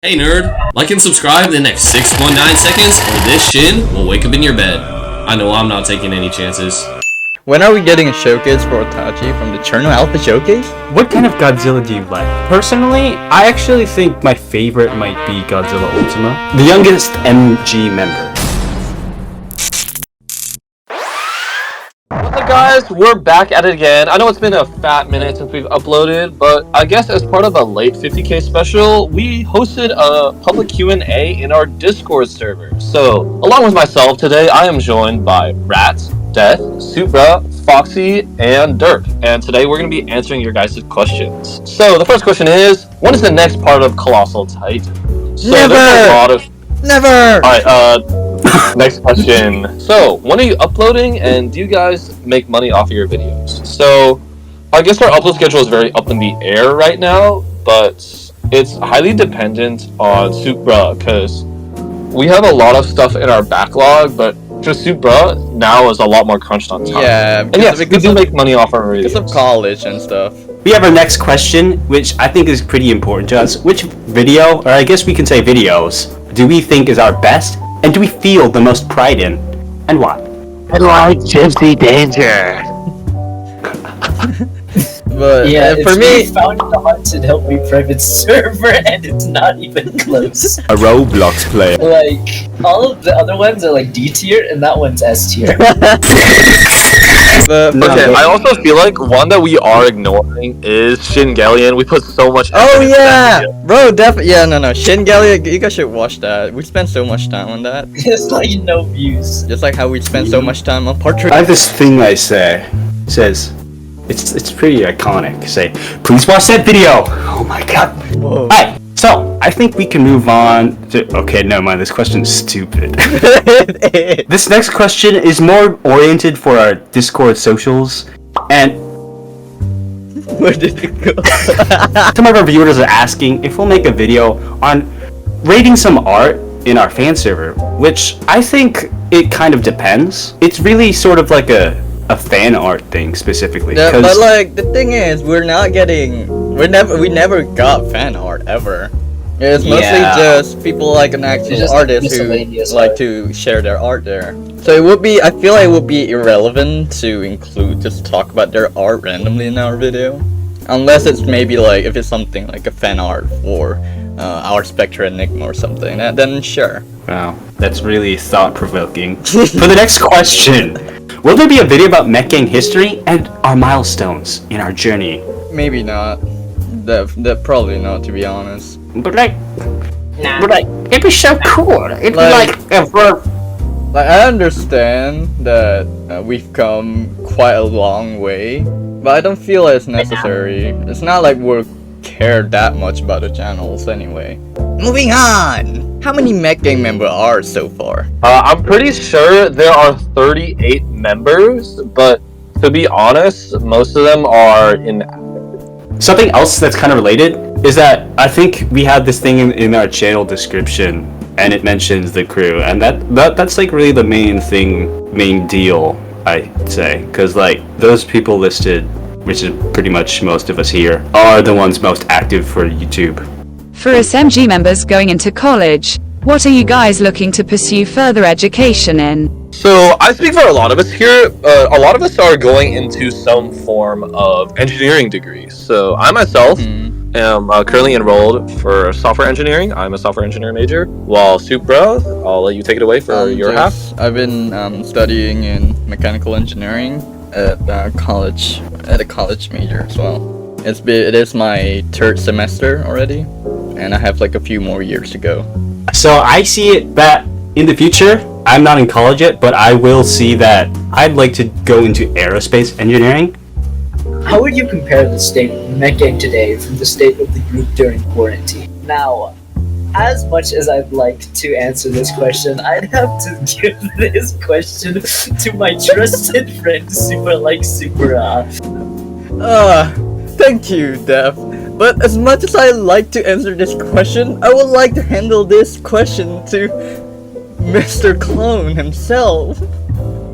Hey nerd, like and subscribe in the next 6.9 seconds or this shin will wake up in your bed. I know I'm not taking any chances. When are we getting a showcase for Itachi from the Cherno Alpha Showcase? What kind of Godzilla do you like? Personally, I actually think my favorite might be Godzilla Ultima, the youngest MG member. What's up guys, we're back at it again. I know it's been a fat minute since we've uploaded, but I guess as part of a late 50k special, we hosted a public Q&A in our Discord server. So, along with myself today, I am joined by Rats, Death, Supra, Foxy, and Dirt. And today we're going to be answering your guys' questions. So, the first question is, when is the next part of Colossal Titan? So, Never! There's a lot of... Never! Alright, next question. So, when are you uploading, and do you guys make money off of your videos? So, I guess our upload schedule is very up in the air right now, but it's highly dependent on Supra, because we have a lot of stuff in our backlog, but just Supra now is a lot more crunched on time. Yeah, and yes, we do make money off our videos. because of college and stuff. We have our next question, which I think is pretty important to us. Which video, or I guess we can say videos, do we think is our best, and do we feel the most pride in, and why? I like Gypsy Danger. But Yeah, for me, found the haunted help me private server and it's not even close. A Roblox player. Like all of the other ones are like D tier and that one's S tier. but Okay, I also feel like one that we are ignoring is Shingelian. We put so much effort oh into that yeah, video. bro, definitely. Yeah, no, Shin Gallia, you guys should watch that. We spent so much time on that, It's like no views. just like how we spent so much time on Portrait. I have this thing I say, says, it's pretty iconic. Say, please watch that video. Oh my god. Whoa. Alright, so I think we can move on to. Okay, never mind. This question's stupid. This next question is more oriented for our Discord socials, and Where did it go? some of our viewers are asking if we'll make a video on rating some art in our fan server, which I think it kind of depends. It's really sort of like a fan art thing specifically. Yeah, 'cause- but like the thing is, we never got fan art ever. It's mostly Yeah. just people like an actual just like artist who miscellaneous like art. to share their art there. So it would be, I feel like it would be irrelevant to include, just talk about their art randomly in our video. Unless it's maybe like, if it's something like a fan art for our Spectre Enigma or something, then sure. Wow, that's really thought-provoking. For the next question, will there be a video about Mech Gang history and our milestones in our journey? Maybe not. That probably not, to be honest. But like, it'd be so cool. It'd be Like- like if we're Like, I understand that we've come quite a long way, but I don't feel it's necessary. It's not like we care that much about the channels anyway. Moving on! How many Mech Gang members are so far? I'm pretty sure there are 38 members, but to be honest, most of them are in. something else that's kind of related is that I think we have this thing in our channel description, and it mentions the crew, and that's like really the main deal, I'd say, because like those people listed, which is pretty much most of us here, are the ones most active for YouTube. For us MG members going into college, what are you guys looking to pursue further education in? So I speak for a lot of us here. A lot of us are going into some form of engineering degree. So I myself am currently enrolled for software engineering. I'm a software engineering major. While Supra, I'll let you take it away for your half. I've been studying in mechanical engineering at college, at a college major as well. It is my third semester already, and I have like a few more years to go. So I see it that in the future, I'm not in college yet, but I will see that I'd like to go into aerospace engineering. How would you compare the state of Mech Gang today from the state of the group during quarantine? Now, as much as I'd like to answer this question, I'd have to give this question to my trusted friend Super. Thank you, Dev. But as much as I like to answer this question, I would like to handle this question to Mr. Clone himself.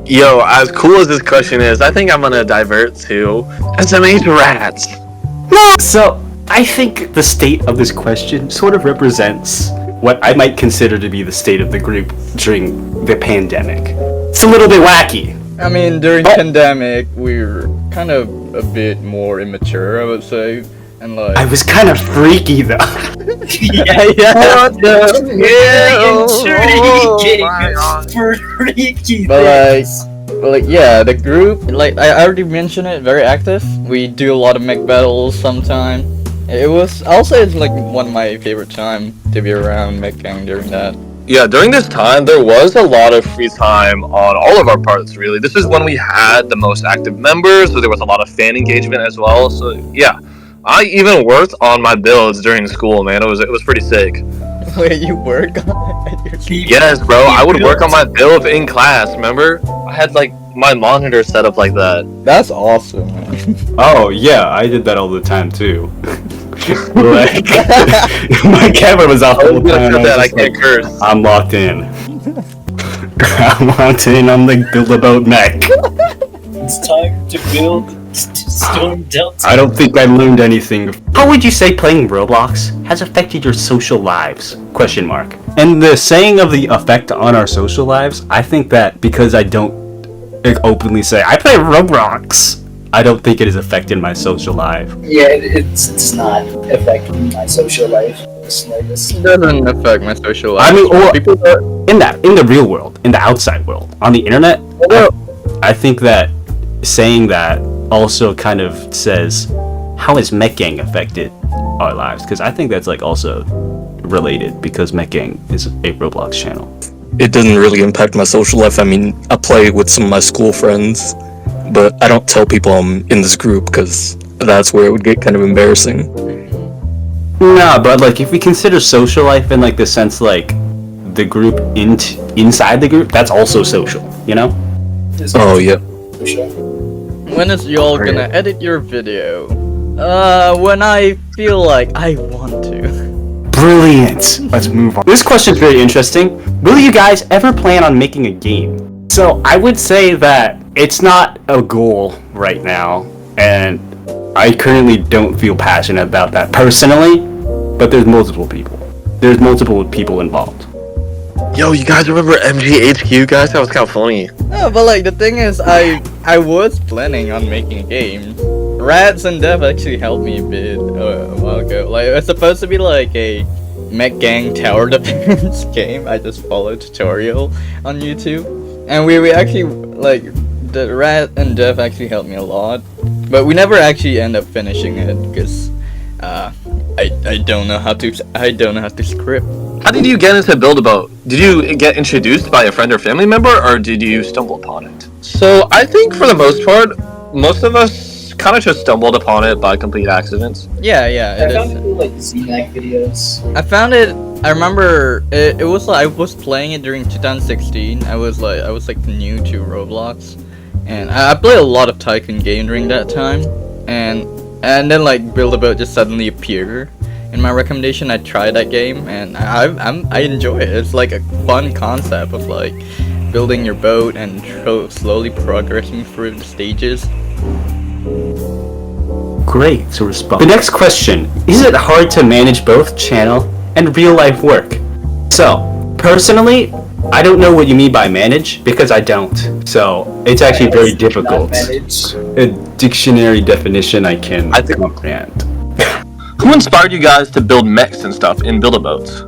Yo, as cool as this question is, I think I'm gonna divert to SMH Rats. So I think the state of this question sort of represents what I might consider to be the state of the group during the pandemic. It's a little bit wacky. I mean, during pandemic, we were kind of a bit more immature, I would say, and like. I was kind of freaky though. Yeah. Freaky But like, yeah, the group, like I already mentioned it, very active. We do a lot of mech battles sometime. I'll say it's like one of my favorite time to be around Mech Gang during that. Yeah, during this time, there was a lot of free time on all of our parts, really. This is when we had the most active members, so there was a lot of fan engagement as well. So, yeah, I even worked on my builds during school, man. It was pretty sick. Wait, you work on it at your Yes, bro. I would work on my build in class, remember? I had, like, my monitor set up like that. That's awesome, man. Oh yeah, I did that all the time too. Like, my camera was off all the time. I can't curse. I'm locked in. I'm locked in on the Build-A-Boat Mech. It's time to build Storm Delta. I don't think I learned anything. How would you say playing Roblox has affected your social lives? Question mark. And the saying of the effect on our social lives, I think that because I don't openly say I play Roblox, I don't think it has affected my social life. Yeah, it's not affecting my social life. It doesn't affect my social life. I mean, or people are... in the real world, in the outside world, on the internet, I think that saying that also kind of says, how has Mech Gang affected our lives? Because I think that's like also related because Mech Gang is a Roblox channel. It doesn't really impact my social life. I mean, I play with some of my school friends, but I don't tell people I'm in this group because that's where it would get kind of embarrassing. Nah, but like if we consider social life in like the sense like the group inside the group, that's also social, you know? Oh yeah. When is y'all gonna edit your video? When I feel like I want to. Brilliant! Let's move on. This question is very interesting. Will you guys ever plan on making a game? So I would say that it's not a goal right now, and I currently don't feel passionate about that personally, but there's multiple people. There's multiple people involved. Yo, you guys remember MGHQ, guys? That was kind of funny. No, but like the thing is, I was planning on making a game. Rats and Dev actually helped me a bit a while ago. Like it's supposed to be like a Mech Gang tower defense game. I just followed tutorial on YouTube, and we actually like the Rat and Dev actually helped me a lot, but we never actually end up finishing it because I don't know how to script. How did you get into Build-A-Boat? Did you get introduced by a friend or family member, or did you stumble upon it? So I think for the most part, most of us kind of just stumbled upon it by complete accidents. Yeah, I it found is. it through like ZNAC videos. I found it. I remember it was like I was playing it during 2016. I was like new to Roblox, and I played a lot of Tycoon game during that time, and then like Build-A-Boat just suddenly appeared in my recommendation. I tried that game, and I enjoy it. It's like a fun concept of like building your boat and slowly progressing through the stages. Great to respond. The next question, is it hard to manage both channel and real life work? So, personally, I don't know what you mean by manage because I don't. So, it's actually very difficult. A dictionary definition I can comprehend. Who inspired you guys to build mechs and stuff in Build-A-Boats?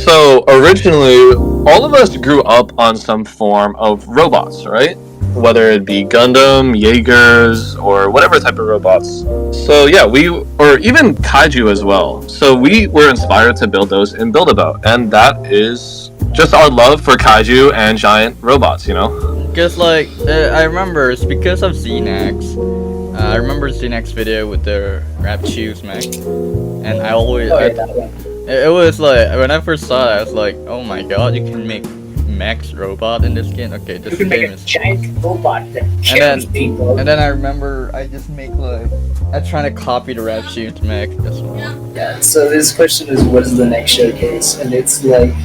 So, originally, all of us grew up on some form of robots, right? Whether it be Gundam, Jaegers, or whatever type of robots. So yeah, or even Kaiju as well. So we were inspired to build those in Build-A-Boat, and that is just our love for Kaiju and giant robots, you know? Because like, I remember it's because of Xenax. I remember Xenax video with the Rap Choose Mech, and I always, it was like, when I first saw it, I was like, oh my god, you can make Mechs robot in this game. Okay, this You can game make a is giant robot that kills people. and then I remember I just make like I'm trying to copy the Rap Shoot Mech as well. Yeah, so this question is what is the next showcase? And it's like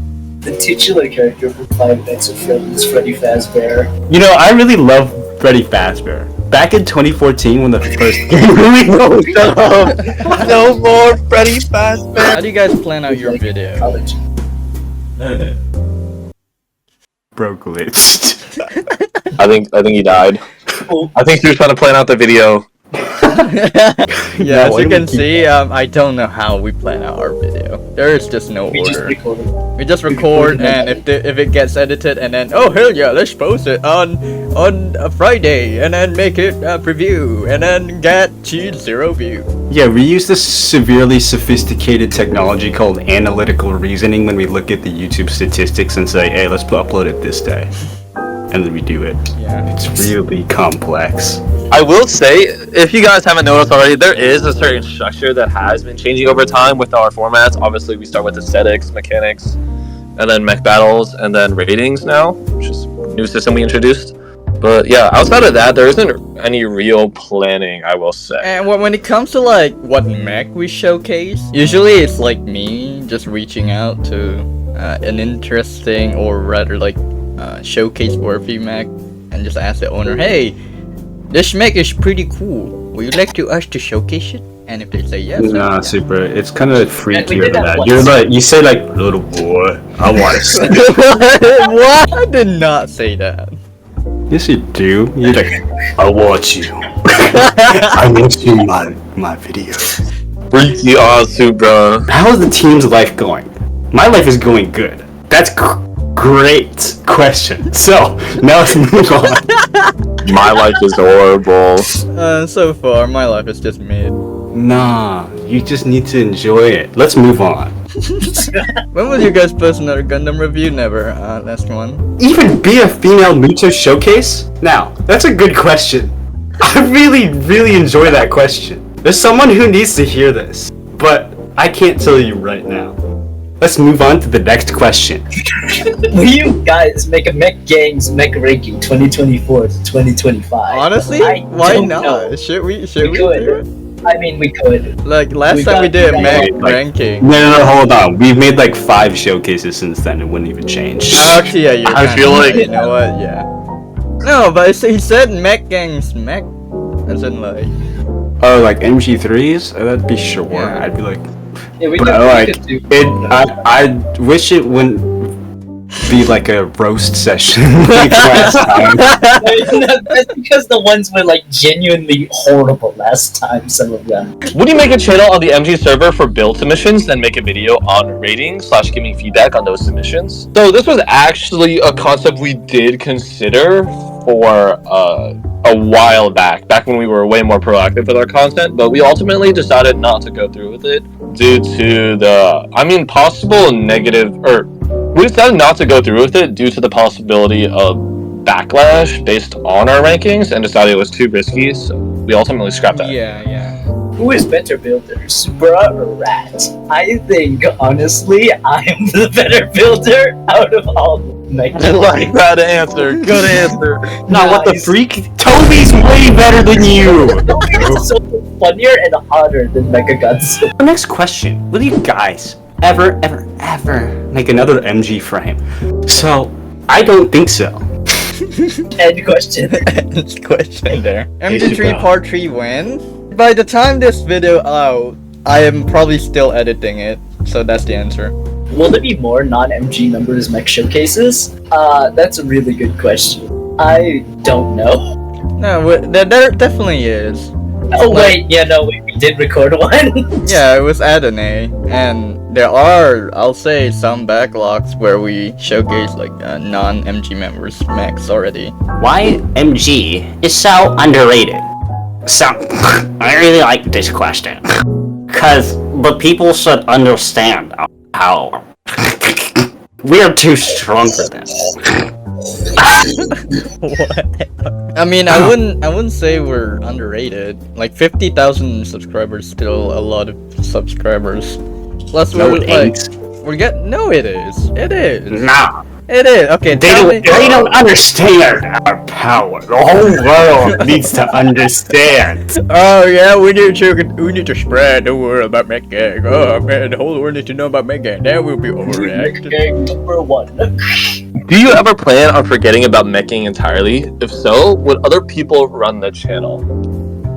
the titular character from 5 Nights at Freddy's, Freddy Fazbear. You know, I really love Freddy Fazbear. back in 2014 when the first shut up. No more Freddy Fazbear. How do you guys plan out your video? College. Bro glitched. I think he died. I think he was trying to plan out the video. Yeah, as you can see, I don't know how we plan out our video. There is just no We just order. recorded. We just record, and if it gets edited, and then oh hell yeah, let's post it on a Friday, and then make it a preview, and then get 0 view. Yeah, we use this severely sophisticated technology called analytical reasoning when we look at the YouTube statistics and say, hey, let's upload it this day. And then we do it. Yeah. It's really complex. I will say, if you guys haven't noticed already, there is a certain structure that has been changing over time with our formats. Obviously, we start with aesthetics, mechanics, and then mech battles, and then ratings now, which is a new system we introduced. But yeah, outside of that, there isn't any real planning, I will say. And when it comes to like what mech we showcase, usually it's like me just reaching out to an interesting or rather like showcase worthy mech and just ask the owner, hey, this mech is pretty cool. Would you like us to showcase it? And if they say yes, Nah, super. It's kind of And we freakier did than that that. once. You're like, you say like, little boy, I want to see. What? I did not say that. Yes, you do. You're like, I want you. I want you in my video. Freaky awesome, bro. How is the team's life going? My life is going good. That's great question. So now let's move on. My life is horrible. So far, my life is just mid. Nah, you just need to enjoy it. Let's move on. When will you guys post another Gundam review? Never. Last one. Even be a female Muto showcase? Now, that's a good question. I really enjoy that question. There's someone who needs to hear this, but I can't tell you right now. Let's move on to the next question. Will you guys make a Mech Gangs Mech ranking 2024 to 2025? Honestly, I why don't not? know. Should we could. do it? I mean, we could. Like last We time we got- did we got- Mech like- ranking. No, hold on. We've made like 5 showcases since then. It wouldn't even change. Actually, yeah, you're I kinda feel right, like- you know what? Yeah. No, but he said Mech Gangs Mech, as in like. Oh, like MG3s? That'd be sure. Yeah. I'd be like, Yeah, we bro, could, like we could do it. I wish it wouldn't be like a roast session like last time. That's because the ones were like genuinely horrible last time, some of them. Would you make a channel on the MG server for build submissions, then make a video on ratings / giving feedback on those submissions? So this was actually a concept we did consider for a while back when we were way more proactive with our content, but we ultimately decided not to go through with it due to the, possible negative, or we decided not to go through with it due to the possibility of backlash based on our rankings and decided it was too risky, so we ultimately scrapped that. Yeah. Who is better builder, Supra or Rat? I think, honestly, I'm the better builder out of all Mech. I like that answer. Good answer. Now what the Nice. freak? Toby's way better than you! It's so funnier and hotter than Mechaguns. The next question: will you guys ever make another MG frame? So I don't think so. End question. Question there. Hey, MG3 Super. Part 3 when? By the time this video out, I am probably still editing it, so that's the answer. Will there be more non-MG members Mech showcases? That's a really good question. I don't know. No, there definitely is. Oh wait, we did record one. Yeah, it was Adonai, and there are, I'll say, some backlogs where we showcase like non-MG members mechs already. Why MG is so underrated? So, I really like this question. Cause the people should understand how we're too strong for this. What? I mean, I wouldn't say we're underrated. Like 50,000 subscribers, still a lot of subscribers. Plus, No, we're it like, ain't. No, it is. It is. Nah, It is. Okay, they don't understand our power. The whole world needs to understand. Oh yeah, we need to spread the word about Mech Gang. Oh man, the whole world needs to know about Mech Gang. Then we'll be overreacted. Gang number 1. Do you ever plan on forgetting about meching entirely? If so, would other people run the channel?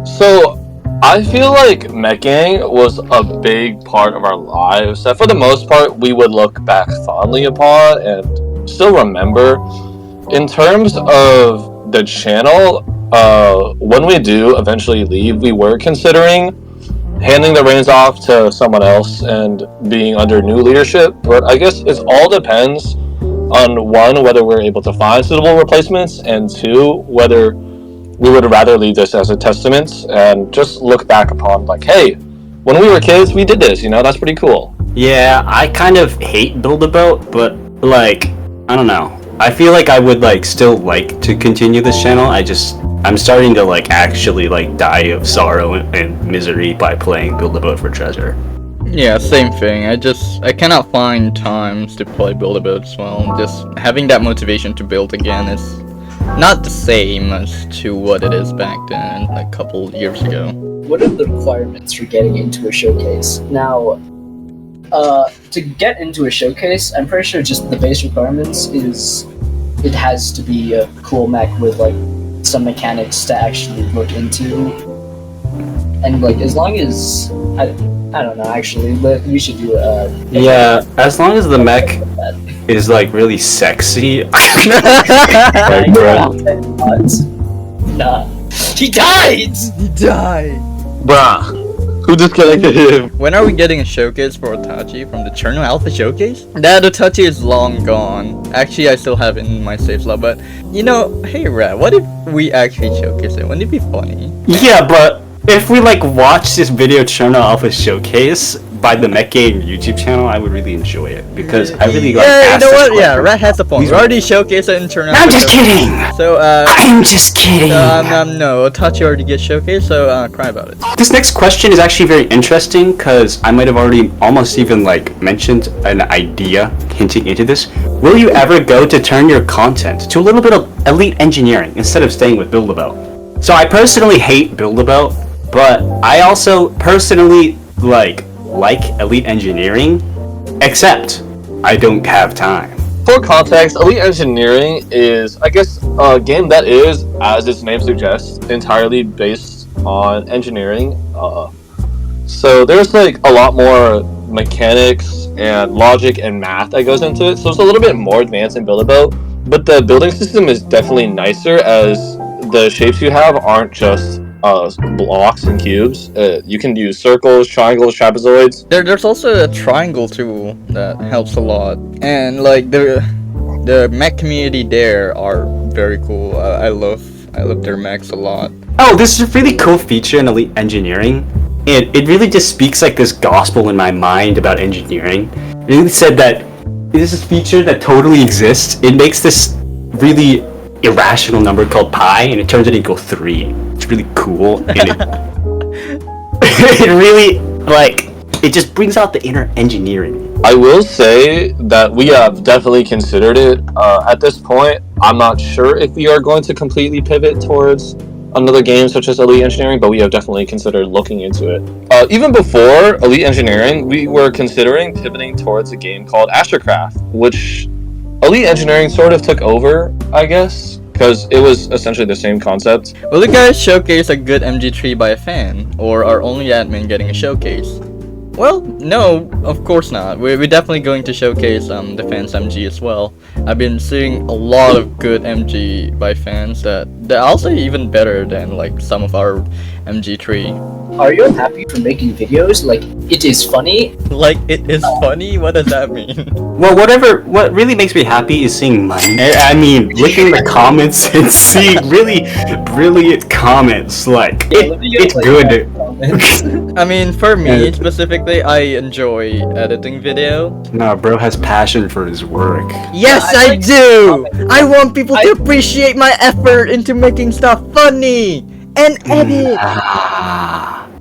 So, I feel like meching was a big part of our lives that for the most part we would look back fondly upon and still remember. In terms of the channel, when we do eventually leave, we were considering handing the reins off to someone else and being under new leadership, but I guess it all depends on one, whether we're able to find suitable replacements, and two, whether we would rather leave this as a testament and just look back upon like, hey, when we were kids, we did this, that's pretty cool. Yeah, I kind of hate Build-A-Boat, but like, I don't know. I feel like I would like still like to continue this channel. I'm starting to like actually like die of sorrow and misery by playing Build-A-Boat for treasure. Yeah, same thing. I cannot find times to play Build-A-Boat as well. Just having that motivation to build again is not the same as to what it is back then, like a couple years ago. What are the requirements for getting into a showcase? Now, to get into a showcase, I'm pretty sure just the base requirements is it has to be a cool mech with like some mechanics to actually look into, and like as long as I don't know actually, but we should do yeah, as long as the mech is like really sexy. Nah, he died. He died! Bruh, who disconnected him? When are we getting a showcase for Otachi from the Cherno Alpha showcase? That Otachi is long gone. Actually, I still have it in my save slot, but hey Rat, what if we actually showcase it? Wouldn't it be funny? Yeah, but if we like watch this video Cherno Alpha showcase by the Mech Game YouTube channel, I would really enjoy it because I really like. Yeah, you know what? question. Yeah, Rat has a point. We already showcased it in Cherno Alpha. I'm just kidding. So I'm just kidding. no, Otachi already gets showcased, so cry about it. This next question is actually very interesting because I might have already almost even like mentioned an idea hinting into this. Will you ever go to turn your content to a little bit of elite engineering instead of staying with Build-A-Boat? So I personally hate Build-A-Boat, but I also personally like elite engineering, except I don't have time. For context, Elite Engineering is, I guess, a game that is, as its name suggests, entirely based on engineering. So there's like a lot more mechanics and logic and math that goes into it. So it's a little bit more advanced in Build-A-Boat, but the building system is definitely nicer as the shapes you have aren't just blocks and cubes. You can use circles, triangles, trapezoids. There's also a triangle too that helps a lot, and like the mech community there are very cool. I love their mechs a lot. Oh, this is a really cool feature in Elite Engineering. It really just speaks like this gospel in my mind about engineering. It really said that this is a feature that totally exists. It makes this really irrational number called pi, and it turns it into 3. It's really cool, and it really it just brings out the inner engineering. I will say that we have definitely considered it. At this point, I'm not sure if we are going to completely pivot towards another game such as Elite Engineering, but we have definitely considered looking into it. Even before Elite Engineering, we were considering pivoting towards a game called Astrocraft, which Elite Engineering sort of took over, I guess, because it was essentially the same concept. Will you guys showcase a good MG3 by a fan, or are only admin getting a showcase? Well, no, of course not. We're definitely going to showcase the fans MG as well. I've been seeing a lot of good MG by fans that I'll say even better than like some of our MG3. Are you unhappy for making videos? Like, it is funny? Like, it is funny? What does that mean? Well, what really makes me happy is seeing money. I mean, looking at the comments and seeing really brilliant comments. Like, it's good. I mean, for me specifically, I enjoy editing video. Nah, bro has passion for his work. Yes, I do! I want people to appreciate my effort into making stuff funny and edit.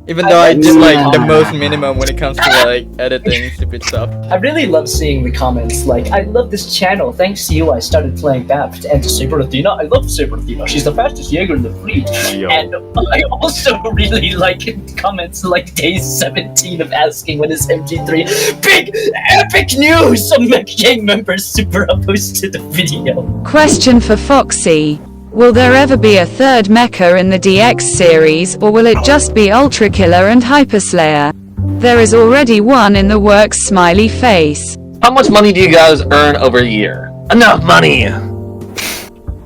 Even though I did like the most minimum when it comes to like editing stupid stuff. I really love seeing the comments like, I love this channel. Thanks to you, I started playing BAP and to Saber Athena. I love Saber Athena. She's the fastest Jaeger in the fleet. Yo. And I also really like comments like day 17 of asking when is MG3. Big epic news! Some Mech gang members super posted a video. Question for Foxy. Will there ever be a third mecha in the DX series, or will it just be Ultra Killer and Hyper Slayer? There is already one in the works, smiley face. How much money do you guys earn over a year? Enough money!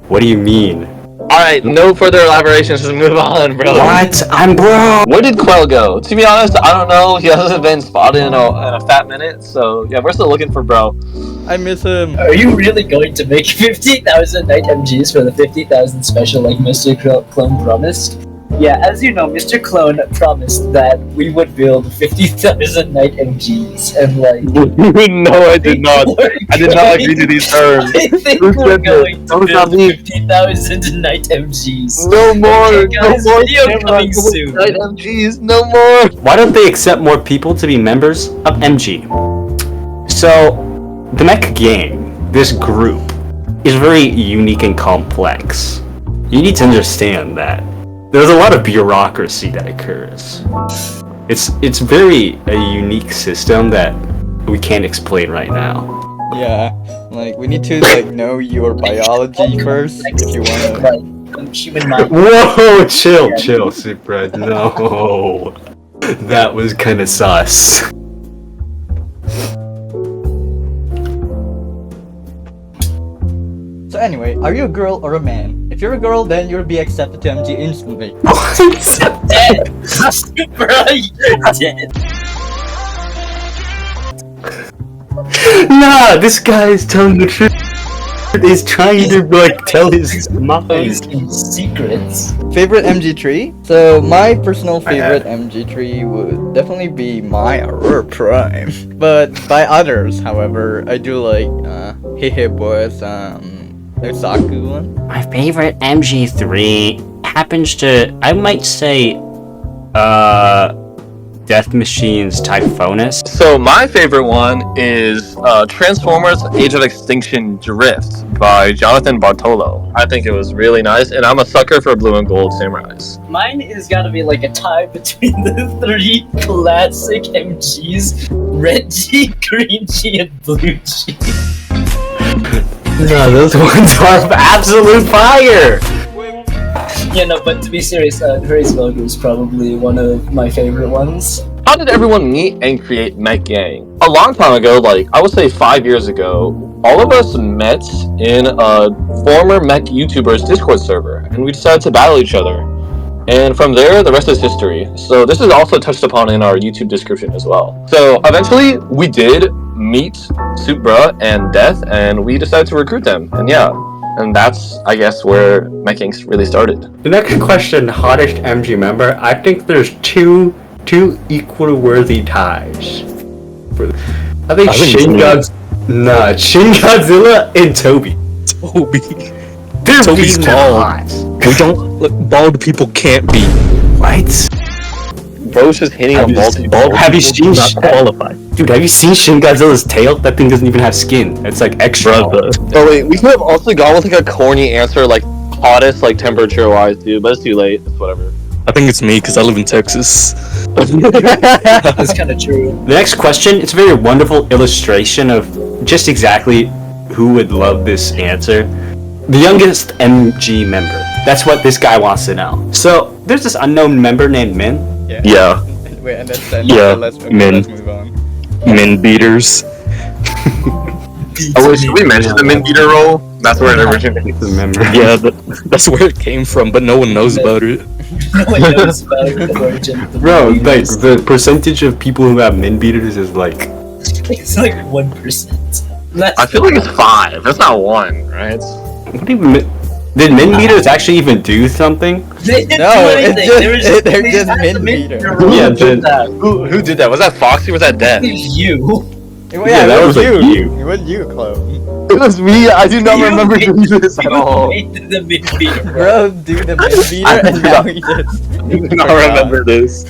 What do you mean? Alright, no further elaborations, just move on, bro. What? I'm broke. Where did Quell go? To be honest, I don't know. He hasn't been spotted in a fat minute, so yeah, we're still looking for bro. I miss him. Are you really going to make 50,000 night MGs for the 50,000 special like Mr. Clone promised? Yeah, as you know, Mr. Clone promised that we would build 50,000 night MGs, and like... No, I did not. I did not agree to these terms. I think we're going to build 50,000 night MGs. No more! Okay, guys, no more! video coming soon. Night MGs, no more! Why don't they accept more people to be members of MG? So, the Mech gang, this group, is very unique and complex. You need to understand that. There's a lot of bureaucracy that occurs. It's very a unique system that we can't explain right now. Yeah, like we need to like know your biology first if you wanna. Like, human mind. Whoa, chill, Supra. No. That was kinda sus. So anyway, are you a girl or a man? If you're a girl, then you'll be accepted to MG instantly. Dead! Bro, you're dead. Nah, this guy is telling the truth. He's trying to like tell his mind. Secrets. Favorite MG tree? So my personal favorite MG tree would definitely be my Aurora Prime. But by others, however, I do like Hey Boys, Osaku one. My favorite MG3 happens to, I might say, Death Machine's Typhonus. So my favorite one is Transformers Age of Extinction Drift by Jonathan Bartolo. I think it was really nice, and I'm a sucker for blue and gold samurais. Mine is gotta be like a tie between the 3 classic MGs, red G, green G, and blue G. No, those ones are absolute fire! Yeah, no, but to be serious, Grace Vulgar is probably one of my favorite ones. How did everyone meet and create Mech Gang? A long time ago, like I would say 5 years ago, all of us met in a former Mech YouTuber's Discord server, and we decided to battle each other. And from there, the rest is history. So this is also touched upon in our YouTube description as well. So eventually, we did meet Supra and Death, and we decided to recruit them. And yeah, and that's, I guess, where Mech Gang really started. The next question, hottest MG member. I think there's two equally worthy ties. I think Shin Godzilla and Toby. Toby. They're Toby's being tall. hot. We don't. Look, bald people can't be. What? Bro's just hitting on bald people. Have you seen not qualified? Dude, have you seen Shin Godzilla's tail? That thing doesn't even have skin. It's like extra. Oh wait, we could have also gone with like a corny answer, like hottest, like temperature-wise, dude. But it's too late. It's whatever. I think it's me because I live in Texas. That's kind of true. The next question, it's a very wonderful illustration of just exactly who would love this answer. The youngest MG member. That's what this guy wants to know. So, there's this unknown member named Min. Yeah. Wait, and then Yeah, let's men. move on. Men beaters. Oh, wait, should we mention the Min Beater role? That's where it originated. Member. Yeah, that's where it came from, but no one knows about it. No one knows about the origin of the Bro, like, beaters. the percentage of people who have min beaters is like... It's like 1%. I feel like it's 5. That's not 1, right? What do you did min beaters actually even do something? They didn't No, do it's anything. they're They just had min the beater. rule Yeah, of that. Who did that? Was that Foxy or was that Death? You. Yeah, that it was was like you. you. It was you, Chloe. It was me. I do not You remember made- doing this at You all. made the mid-beater. Bro, do the mid beater and now he just. I do not remember this.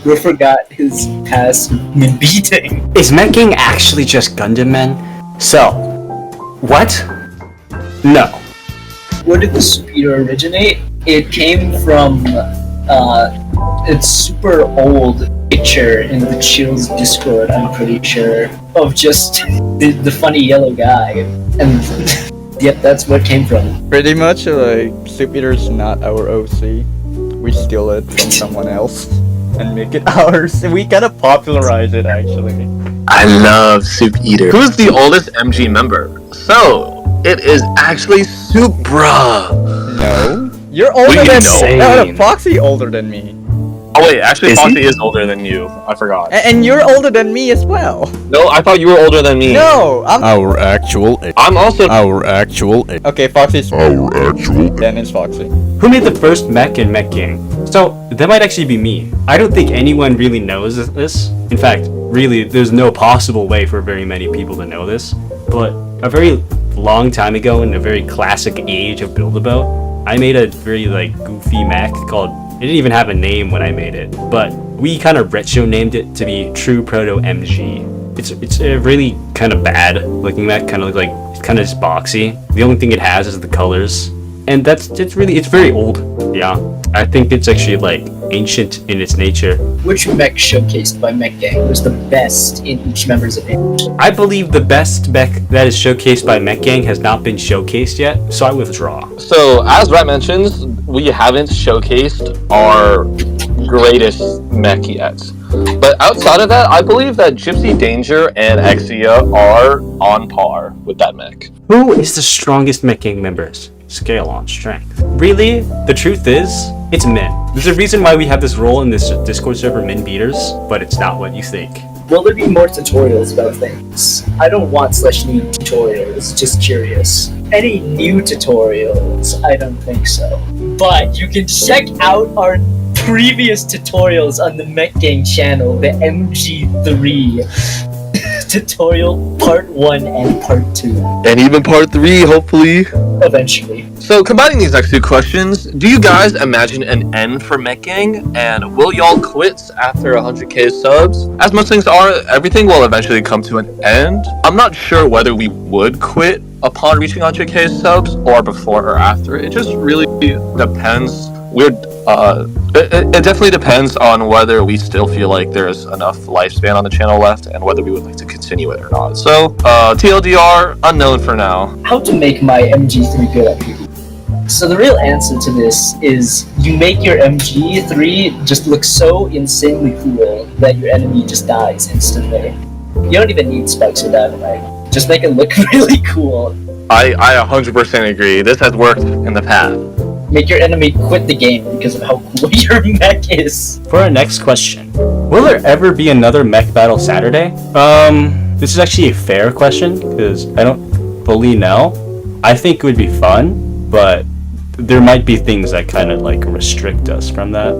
We forgot his past mid-beating. Is Meching actually just Gundam Men? So, what? No. Where did the superhero originate? It came from it's super old picture in the Chills Discord, I'm pretty sure, of just the funny yellow guy. And yep, that's where it came from. Pretty much like Soup Eater's not our OC. We steal it from someone else and make it ours. We kind of popularize it actually. I love Soup Eater. Who's the oldest MG member? So, it is actually Soup Bruh. No, you're older What do you than know? no, Foxy older than me, Oh wait, actually Is he? Foxy is older than you. I forgot. and you're older than me as well. No, I thought you were older than me. No, I'm Our actual age. I'm also. Our actual age. okay. Foxy's Our actual then it's Foxy. Who made the first mech in Mech Gang? So, that might actually be me. I don't think anyone really knows this. In fact, really, there's no possible way for very many people to know this. But a very long time ago, in a very classic age of Build-A-Boat, I made a very, like, goofy mech called... It didn't even have a name when I made it, but we kind of retro named it to be True Proto MG. It's a really kind of bad looking mech, kind of look like it's kind of just boxy. The only thing it has is the colors, and it's very old. Yeah, I think it's actually like ancient in its nature. Which mech showcased by Mech Gang was the best in each member's opinion? I believe the best mech that is showcased by Mech Gang has not been showcased yet, so I withdraw. So, as Rat mentions, we haven't showcased our greatest mech yet. But outside of that, I believe that Gypsy Danger and Exia are on par with that mech. Who is the strongest Mech Gang members? Scale on strength. Really? The truth is, it's Min. There's a reason why we have this role in this Discord server, Min Beaters, but it's not what you think. Will there be more tutorials about things? I don't want /need tutorials, just curious. Any new tutorials? I don't think so. But you can check out our previous tutorials on the Mech Gang channel, the MG3 tutorial part 1 and part 2, And even part 3, hopefully. eventually. So, combining these next two questions, do you guys imagine an end for Mech Gang? And will y'all quit after 100k subs? As most things are, everything will eventually come to an end. I'm not sure whether we would quit upon reaching 100k subs or before or after. It just really depends. It definitely depends on whether we still feel like there's enough lifespan on the channel left and whether we would like to continue it or not. So, TLDR, unknown for now. How to make my MG3 good at PvP? So the real answer to this is you make your MG3 just look so insanely cool that your enemy just dies instantly. You don't even need spikes or dynamite. Just make it look really cool. I 100% agree. This has worked in the past. Make your enemy quit the game because of how cool your mech is. For our next question, will there ever be another Mech Battle Saturday? This is actually a fair question, because I don't fully know. I think it would be fun, but there might be things that kind of like restrict us from that.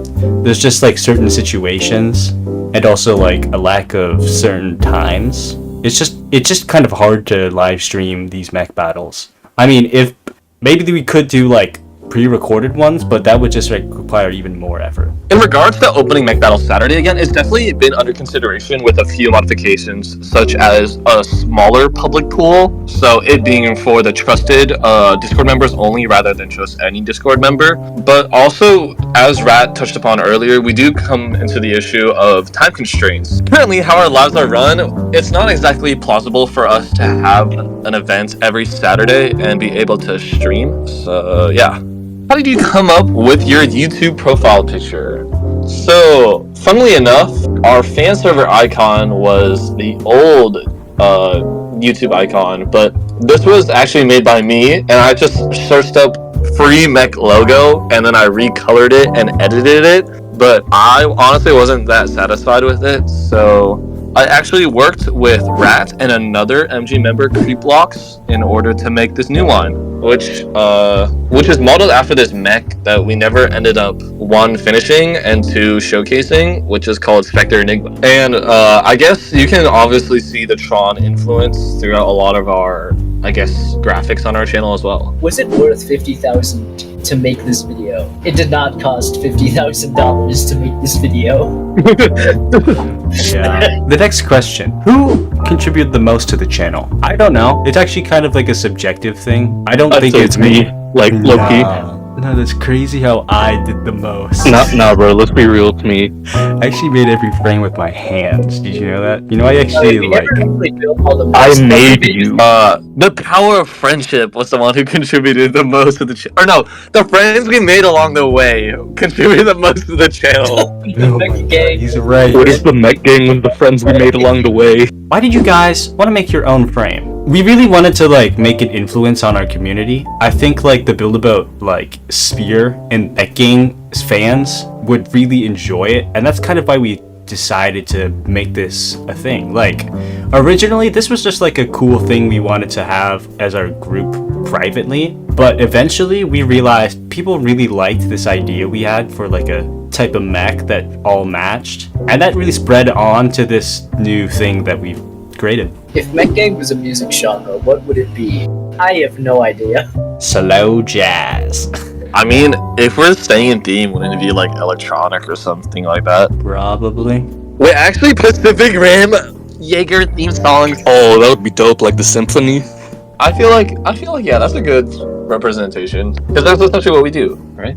There's just like certain situations, and also like a lack of certain times. It's just kind of hard to live stream these mech battles. I mean, if maybe we could do like pre-recorded ones, but that would just like require even more effort. In regards to opening Mech Battle Saturday again, it's definitely been under consideration with a few modifications, such as a smaller public pool, so it being for the trusted Discord members only rather than just any Discord member. But also, as Rat touched upon earlier, we do come into the issue of time constraints. Currently, how our lives are run, it's not exactly plausible for us to have an event every Saturday and be able to stream, so yeah. How did you come up with your YouTube profile picture? So, funnily enough, our fan server icon was the old YouTube icon, but this was actually made by me, and I just searched up free mech logo, and then I recolored it and edited it, but I honestly wasn't that satisfied with it, so I actually worked with Rat and another MG member, Creeplocks, in order to make this new one. which is modeled after this mech that we never ended up one finishing and two showcasing, which is called Spectre Enigma. And I guess you can obviously see the Tron influence throughout a lot of our, I guess, graphics on our channel as well. Was it worth 50,000 to make this video? It did not cost $50,000 to make this video. Yeah. The next question. Who contributed the most to the channel? I don't know. It's actually kind of like a subjective thing. I don't think it's me. Like Loki. No, that's crazy how I did the most. Nah, bro. Let's be real. It's me. I actually made every frame with my hands. Did you know that? You know, I actually like. I made you. The power of friendship was the one who contributed the most to the channel. Or no, the friends we made along the way contributed the most to the channel. Oh my God, he's right. What is the mech gang with the friends we made along the way? Why did you guys want to make your own frame? We really wanted to like make an influence on our community. I think like the Build-A-Boat like sphere and Mech gang fans would really enjoy it, and that's kind of why we decided to make this a thing. Like originally this was just like a cool thing we wanted to have as our group privately, but eventually we realized people really liked this idea we had for like a type of mech that all matched, and that really spread on to this new thing that we've created. If Mech Gang was a music genre, what would it be? I have no idea. Slow jazz. I mean, if we're staying in theme, wouldn't it be like electronic or something like that? Probably. Wait, actually, Pacific Rim Jaeger theme songs. Oh, that would be dope. Like the symphony. I feel like yeah, that's a good representation because that's essentially what we do, right?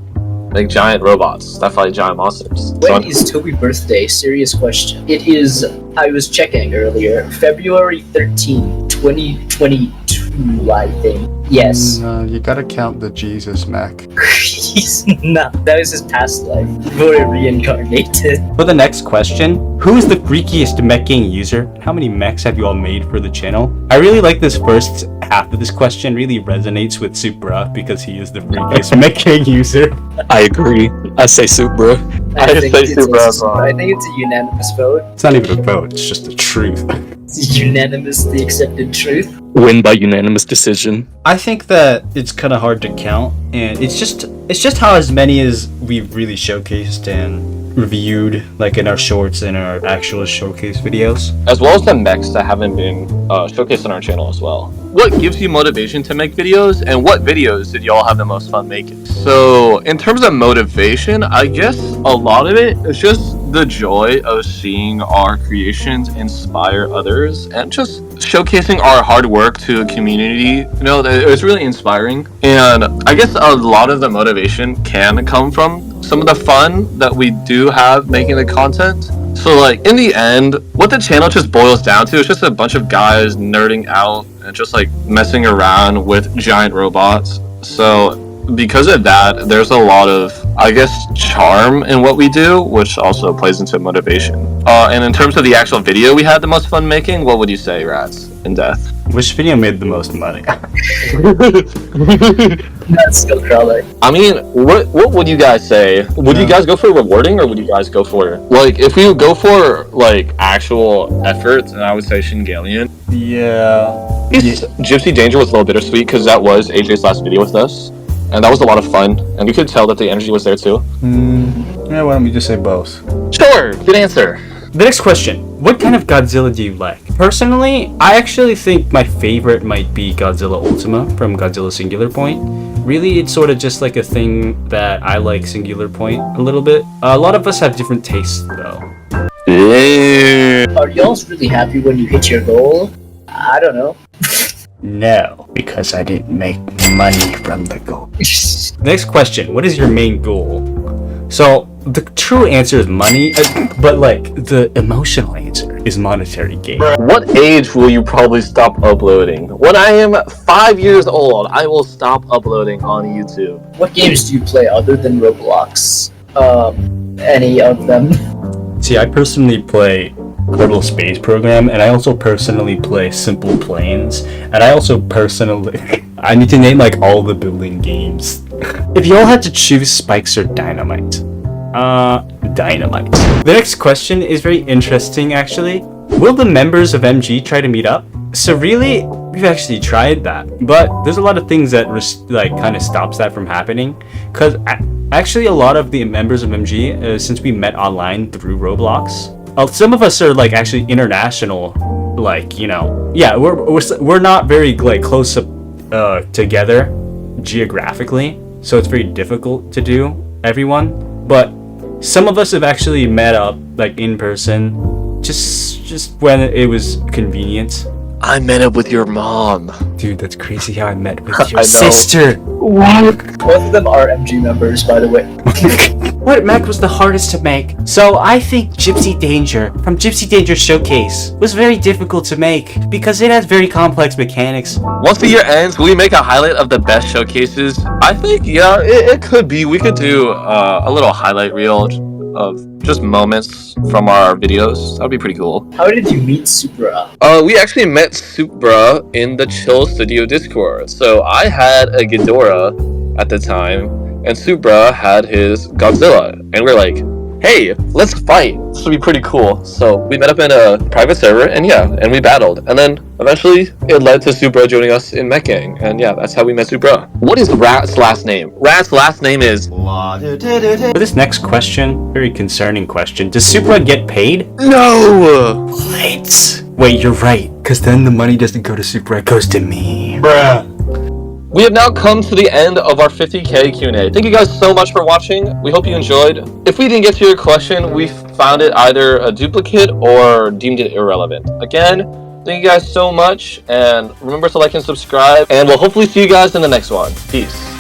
Like giant robots that fight giant monsters. When is Toby's birthday? Serious question. It is, I was checking earlier, February 13, 2022, I think. Yes. You gotta count the Jesus mech. He's not. That was his past life. Before it reincarnated. For the next question, who is the freakiest mech gang user? How many mechs have you all made for the channel? I really like this first half of this question. Really resonates with Supra because he is the freakiest mech gang user. I agree. I say soup, bro. I think it's a unanimous vote. It's not even a vote, it's just the truth. It's unanimously accepted truth. Win by unanimous decision. I think that it's kind of hard to count, and it's just how as many as we've really showcased and reviewed, like in our shorts and our actual showcase videos, as well as the mechs that haven't been showcased on our channel as well. What gives you motivation to make videos, and what videos did y'all have the most fun making? So in terms of motivation, I guess a lot of it is just the joy of seeing our creations inspire others and just showcasing our hard work to a community. You know, it was really inspiring, and I guess a lot of the motivation can come from some of the fun that we do have making the content. So like in the end, what the channel just boils down to is just a bunch of guys nerding out and just like messing around with giant robots. So because of that, there's a lot of, I guess, charm in what we do, which also plays into motivation. And in terms of the actual video we had the most fun making, what would you say, Rats and Death? which video made the most money? That's Skullcrawler. I mean, what would you guys say? Would you guys go for rewarding, or would you guys go for, like, if we go for, like, actual effort, then I would say Shingalian. Yeah. Gypsy Danger was a little bittersweet, because that was AJ's last video with us. And that was a lot of fun, and you could tell that the energy was there too. Yeah, why don't we just say both? Sure, good answer. The next question. What kind of Godzilla do you like? Personally, I actually think my favorite might be Godzilla Ultima from Godzilla Singular Point. Really, it's sort of just like a thing that I like Singular Point a little bit. A lot of us have different tastes though. Are y'all really happy when you hit your goal? I don't know. No, because I didn't make money from the goal. Next question. What is your main goal? So, the true answer is money, but like, the emotional answer is monetary gain. What age will you probably stop uploading? When I am 5 years old, I will stop uploading on YouTube. What games do you play other than Roblox? Any of them? See, I personally play Kerbal Space Program, and I also personally play Simple Planes, and I also personally... I need to name like all the building games. If you all had to choose Spikes or Dynamite, Dynamite. The next question is very interesting actually. Will the members of MG try to meet up? So really, we've actually tried that, but there's a lot of things that like kind of stops that from happening. Cause actually, a lot of the members of MG, since we met online through Roblox, some of us are like actually international. Like, you know, yeah, we're not very like close up together geographically, so it's very difficult to do everyone. But some of us have actually met up like in person, just when it was convenient. I met up with your mom. Dude, that's crazy how I met with your sister. What? Both of them are MG members, by the way. What mech was the hardest to make? So I think Gypsy Danger from Gypsy Danger Showcase was very difficult to make because it has very complex mechanics. Once the year ends, will we make a highlight of the best showcases? I think, yeah, it could be. We could do a little highlight reel of just moments from our videos. That would be pretty cool. How did you meet Supra? We actually met Supra in the Chill Studio Discord. So I had a Ghidorah at the time, and Supra had his Godzilla. And we're like, hey, let's fight. This would be pretty cool. So we met up in a private server, and yeah, and we battled. And then eventually it led to Supra joining us in Mech Gang. And yeah, that's how we met Supra. What is Rat's last name? Rat's last name is... For this next question, very concerning question, does Supra get paid? No! Wait, you're right, because then the money doesn't go to Supra, it goes to me. Bruh. We have now come to the end of our 50k Q&A. Thank you guys so much for watching. We hope you enjoyed. If we didn't get to your question, we found it either a duplicate or deemed it irrelevant. Again, thank you guys so much, and remember to like and subscribe, and we'll hopefully see you guys in the next one. Peace.